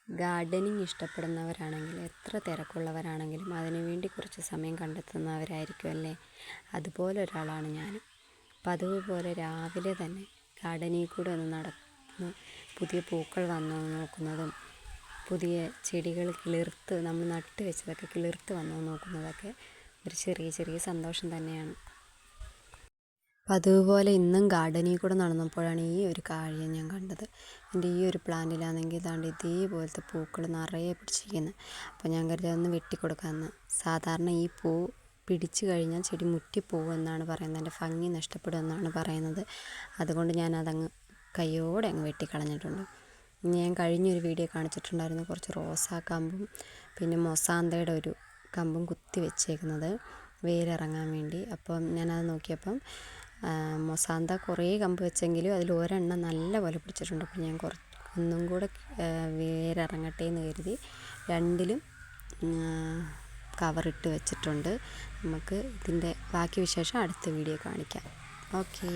Gardening ഇഷ്ടപ്പെടുന്നവരാണെങ്കിൽ എത്ര തിരക്കുള്ളവരാണെങ്കിലും അതിനുവേണ്ടി കുറച്ച് സമയം കണ്ടെത്തുന്നവരായിരിക്കും അല്ലേ. അതുപോലെ ഒരാളാണ് ഞാനും. പതിവ് പോലെ രാവിലെ തന്നെ ഗാർഡനിൽ കൂടെ ഒന്ന് നടന്ന് പുതിയ പൂക്കൾ വന്നു നോക്കുന്നതും പുതിയ ചെടികൾ കിളിർത്ത് നമ്മൾ നട്ട് വെച്ചതൊക്കെ കിളിർത്ത് വന്നു നോക്കുന്നതൊക്കെ ഒരു ചെറിയ ചെറിയ സന്തോഷം തന്നെയാണ്. പതിവ് പോലെ ഇന്നും ഗാർഡനിൽ കൂടെ നടന്നപ്പോഴാണ് ഈ ഒരു കാഴ്ച ഞാൻ കണ്ടത്. എൻ്റെ ഈ ഒരു പ്ലാന്റിലാണെങ്കിൽ ഇതാണ്ട് ഇതേപോലത്തെ പൂക്കൾ നിറയെ പിടിച്ചിരിക്കുന്നത്. അപ്പോൾ ഞാൻ കരുതി അതൊന്ന് വെട്ടിക്കൊടുക്കാമെന്ന്. സാധാരണ ഈ പൂ പിടിച്ചു കഴിഞ്ഞാൽ ചെടി മുറ്റിപ്പോകുമെന്നാണ് പറയുന്നത്, എൻ്റെ ഭംഗി നഷ്ടപ്പെടുമെന്നാണ് പറയുന്നത്. അതുകൊണ്ട് ഞാനതങ്ങ് കയ്യോടെ അങ്ങ് വെട്ടിക്കളഞ്ഞിട്ടുണ്ട്. ഞാൻ കഴിഞ്ഞൊരു വീഡിയോ കാണിച്ചിട്ടുണ്ടായിരുന്നു കുറച്ച് റോസാക്കമ്പും പിന്നെ മൊസാന്തയുടെ ഒരു കമ്പും കുത്തി വെച്ചേക്കുന്നത് വേരിറങ്ങാൻ വേണ്ടി. അപ്പം ഞാനത് നോക്കിയപ്പം മൊസാന്ത കുറേ കമ്പ് വെച്ചെങ്കിലും അതിൽ ഒരെണ്ണം നല്ല പോലെ പിടിച്ചിട്ടുണ്ട്. അപ്പോൾ ഞാൻ ഒന്നും കൂടെ വേരിറങ്ങട്ടെ എന്ന് കരുതി രണ്ടിലും കവറിട്ട് വെച്ചിട്ടുണ്ട്. നമുക്ക് ഇതിൻ്റെ ബാക്കി വിശേഷം അടുത്ത വീഡിയോ കാണിക്കാം. ഓക്കേ.